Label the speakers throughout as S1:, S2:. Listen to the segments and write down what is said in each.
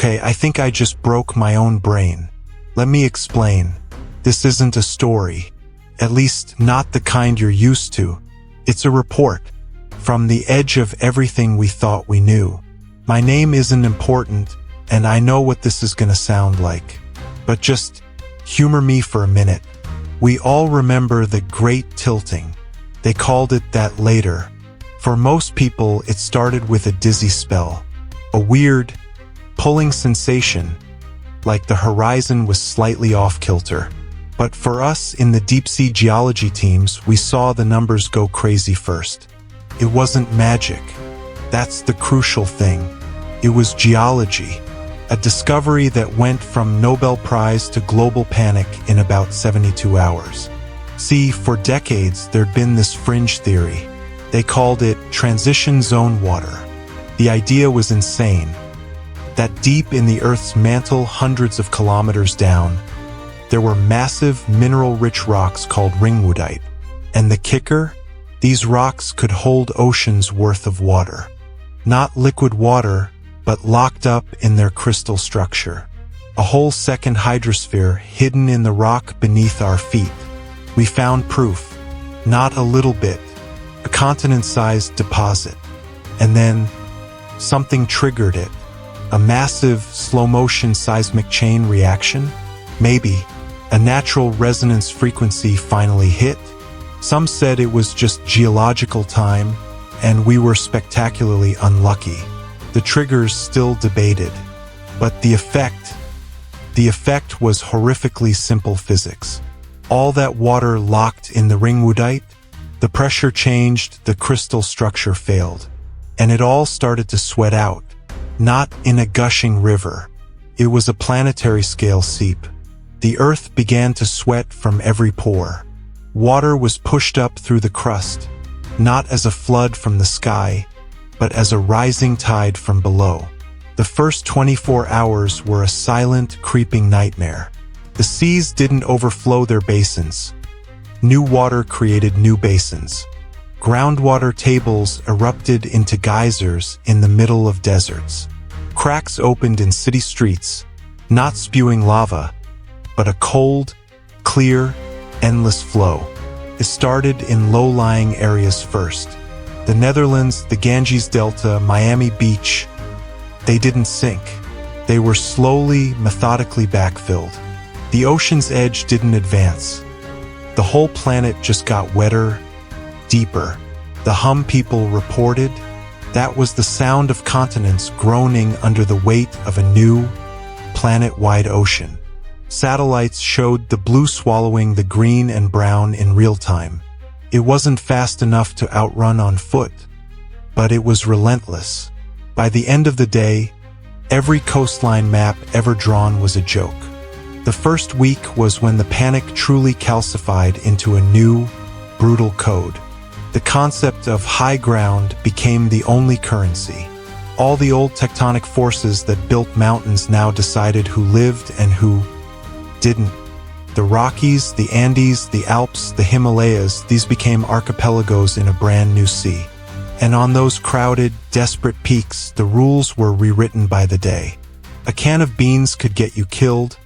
S1: Okay, I think I just broke my own brain. Let me explain. This isn't a story. At least not the kind you're used to. It's a report. From the edge of everything we thought we knew. My name isn't important, and I know what this is gonna sound like. But just humor me for a minute. We all remember the Great Tilting. They called it that later. For most people, it started with a dizzy spell. A weird, pulling sensation, like the horizon was slightly off-kilter. But for us in the deep-sea geology teams, we saw the numbers go crazy first. It wasn't magic. That's the crucial thing. It was geology. A discovery that went from Nobel Prize to global panic in about 72 hours. See, for decades, there'd been this fringe theory. They called it transition zone water. The idea was insane. That deep in the Earth's mantle, hundreds of kilometers down, there were massive mineral-rich rocks called ringwoodite. And the kicker? These rocks could hold oceans worth of water. Not liquid water, but locked up in their crystal structure. A whole second hydrosphere hidden in the rock beneath our feet. We found proof. Not a little bit. A continent-sized deposit. And then, something triggered it. A massive, slow-motion seismic chain reaction? Maybe. A natural resonance frequency finally hit? Some said it was just geological time, and we were spectacularly unlucky. The triggers still debated. But the effect was horrifically simple physics. All that water locked in the ringwoodite, the pressure changed, the crystal structure failed. And it all started to sweat out. Not in a gushing river. It was a planetary scale seep. The Earth began to sweat from every pore. Water was pushed up through the crust, not as a flood from the sky, but as a rising tide from below. The first 24 hours were a silent, creeping nightmare. The seas didn't overflow their basins. New water created new basins. Groundwater tables erupted into geysers in the middle of deserts. Cracks opened in city streets, not spewing lava, but a cold, clear, endless flow. It started in low-lying areas first. The Netherlands, the Ganges Delta, Miami Beach. They didn't sink. They were slowly, methodically backfilled. The ocean's edge didn't advance. The whole planet just got wetter, deeper. The hum people reported, that was the sound of continents groaning under the weight of a new, planet-wide ocean. Satellites showed the blue swallowing the green and brown in real time. It wasn't fast enough to outrun on foot, but it was relentless. By the end of the day, every coastline map ever drawn was a joke. The first week was when the panic truly calcified into a new, brutal code. The concept of high ground became the only currency. All the old tectonic forces that built mountains now decided who lived and who didn't. The Rockies, the Andes, the Alps, the Himalayas, these became archipelagos in a brand new sea. And on those crowded, desperate peaks, the rules were rewritten by the day. A can of beans could get you killed,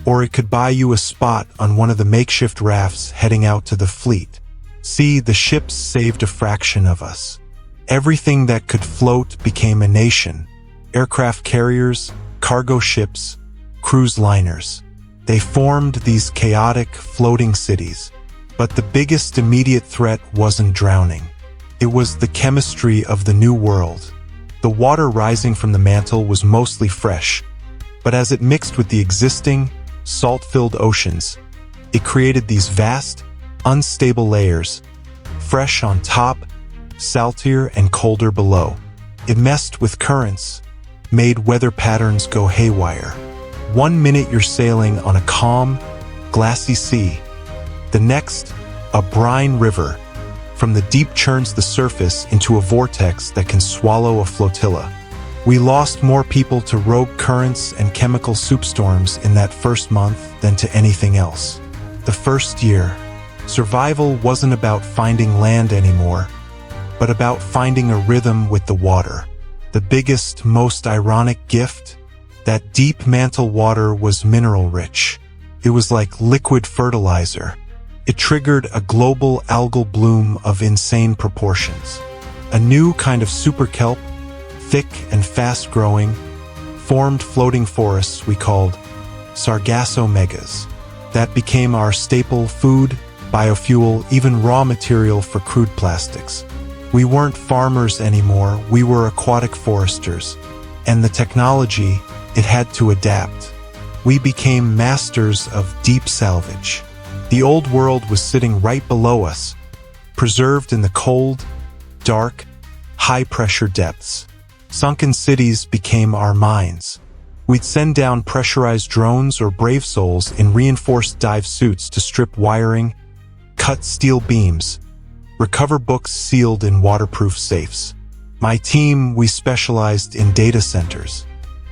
S1: or it could buy you a spot on one of the makeshift rafts heading out to the fleet. See, the ships saved a fraction of us. Everything that could float became a nation. Aircraft carriers, cargo ships, cruise liners. They formed these chaotic, floating cities. But the biggest immediate threat wasn't drowning. It was the chemistry of the new world. The water rising from the mantle was mostly fresh, but as it mixed with the existing, salt-filled oceans, it created these vast, unstable layers, fresh on top, saltier and colder below. It messed with currents, made weather patterns go haywire. 1 minute you're sailing on a calm, glassy sea. The next, a brine river. From the deep churns the surface into a vortex that can swallow a flotilla. We lost more people to rogue currents and chemical soup storms in that first month than to anything else. The first year, survival wasn't about finding land anymore, but about finding a rhythm with the water. The biggest, most ironic gift? That deep mantle water was mineral-rich. It was like liquid fertilizer. It triggered a global algal bloom of insane proportions. A new kind of super kelp, thick and fast-growing, formed floating forests we called sargassomegas. That became our staple food, biofuel, even raw material for crude plastics. We weren't farmers anymore, we were aquatic foresters. And the technology, it had to adapt. We became masters of deep salvage. The old world was sitting right below us, preserved in the cold, dark, high-pressure depths. Sunken cities became our mines. We'd send down pressurized drones or brave souls in reinforced dive suits to strip wiring, cut steel beams, recover books sealed in waterproof safes. My team, we specialized in data centers,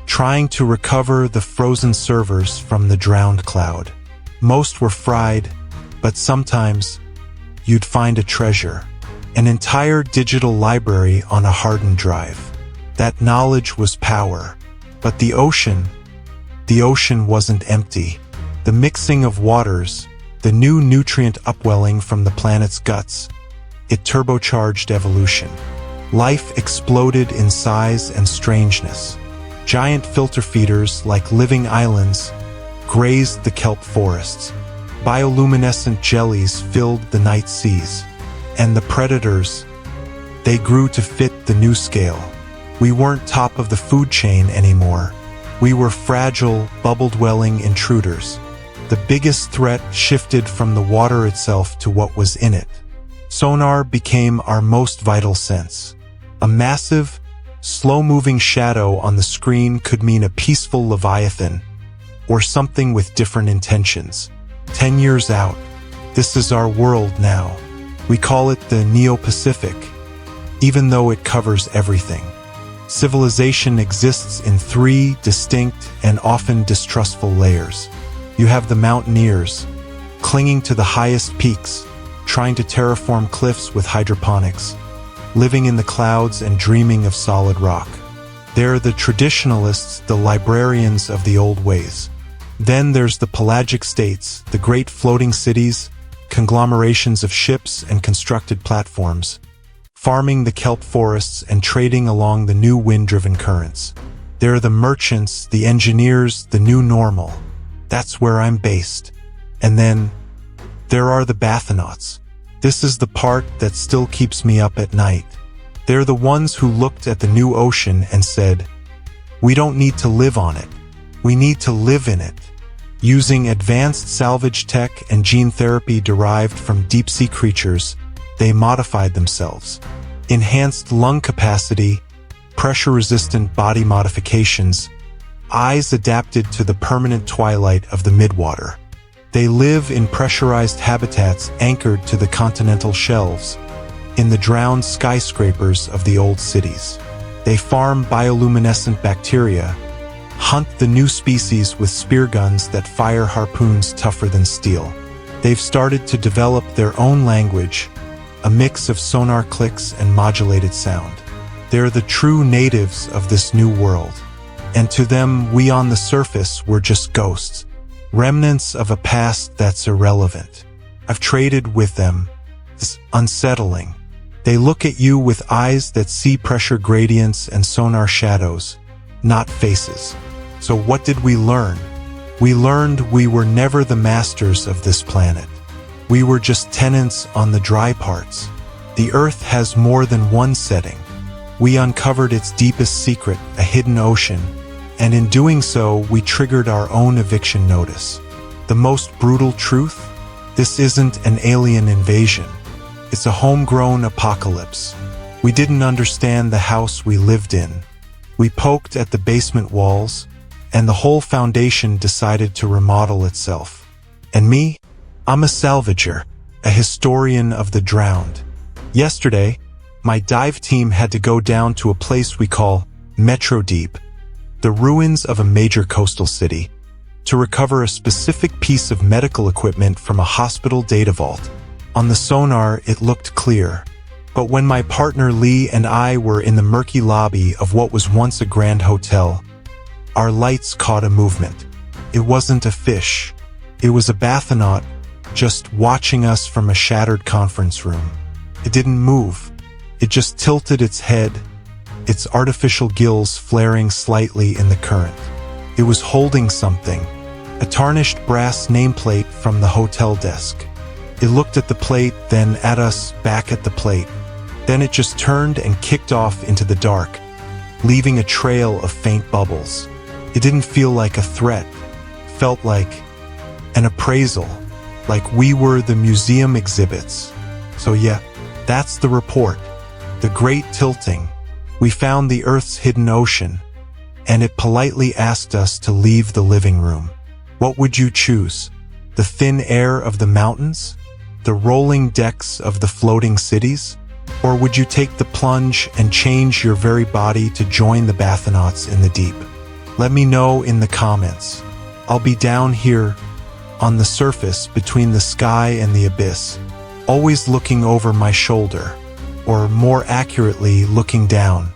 S1: trying to recover the frozen servers from the drowned cloud. Most were fried, but sometimes you'd find a treasure, an entire digital library on a hardened drive. That knowledge was power. But the ocean wasn't empty. The mixing of waters, the new nutrient upwelling from the planet's guts, it turbocharged evolution. Life exploded in size and strangeness. Giant filter feeders, like living islands, grazed the kelp forests. Bioluminescent jellies filled the night seas. And the predators, they grew to fit the new scale. We weren't top of the food chain anymore. We were fragile, bubble-dwelling intruders. The biggest threat shifted from the water itself to what was in it. Sonar became our most vital sense. A massive, slow-moving shadow on the screen could mean a peaceful leviathan, or something with different intentions. 10 years out, this is our world now. We call it the Neo-Pacific, even though it covers everything. Civilization exists in 3 distinct and often distrustful layers. You have the mountaineers, clinging to the highest peaks, trying to terraform cliffs with hydroponics, living in the clouds and dreaming of solid rock. They're the traditionalists, the librarians of the old ways. Then there's the pelagic states, the great floating cities, conglomerations of ships and constructed platforms, farming the kelp forests and trading along the new wind-driven currents. There are the merchants, the engineers, the new normal. That's where I'm based. And then, there are the Bathanauts. This is the part that still keeps me up at night. They're the ones who looked at the new ocean and said, "We don't need to live on it. We need to live in it." Using advanced salvage tech and gene therapy derived from deep-sea creatures, they modified themselves. Enhanced lung capacity, pressure-resistant body modifications, eyes adapted to the permanent twilight of the midwater. They live in pressurized habitats anchored to the continental shelves, in the drowned skyscrapers of the old cities. They farm bioluminescent bacteria, hunt the new species with spear guns that fire harpoons tougher than steel. They've started to develop their own language, a mix of sonar clicks and modulated sound. They're the true natives of this new world. And to them, we on the surface were just ghosts, remnants of a past that's irrelevant. I've traded with them. It's unsettling. They look at you with eyes that see pressure gradients and sonar shadows, not faces. So what did we learn? We learned we were never the masters of this planet. We were just tenants on the dry parts. The Earth has more than one setting. We uncovered its deepest secret, a hidden ocean, and in doing so, we triggered our own eviction notice. The most brutal truth? This isn't an alien invasion. It's a homegrown apocalypse. We didn't understand the house we lived in. We poked at the basement walls, and the whole foundation decided to remodel itself. And me? I'm a salvager, a historian of the drowned. Yesterday, my dive team had to go down to a place we call Metro Deep, the ruins of a major coastal city, to recover a specific piece of medical equipment from a hospital data vault. On the sonar, it looked clear. But when my partner Lee and I were in the murky lobby of what was once a grand hotel, our lights caught a movement. It wasn't a fish. It was a bathynaut just watching us from a shattered conference room. It didn't move. It just tilted its head, its artificial gills flaring slightly in the current. It was holding something, a tarnished brass nameplate from the hotel desk. It looked at the plate, then at us, back at the plate. Then it just turned and kicked off into the dark, leaving a trail of faint bubbles. It didn't feel like a threat. It felt like an appraisal, like we were the museum exhibits. So yeah, that's the report. The Great Tilting. We found the Earth's hidden ocean, and it politely asked us to leave the living room. What would you choose? The thin air of the mountains? The rolling decks of the floating cities? Or would you take the plunge and change your very body to join the bathnauts in the deep? Let me know in the comments. I'll be down here on the surface between the sky and the abyss, always looking over my shoulder, or more accurately, looking down.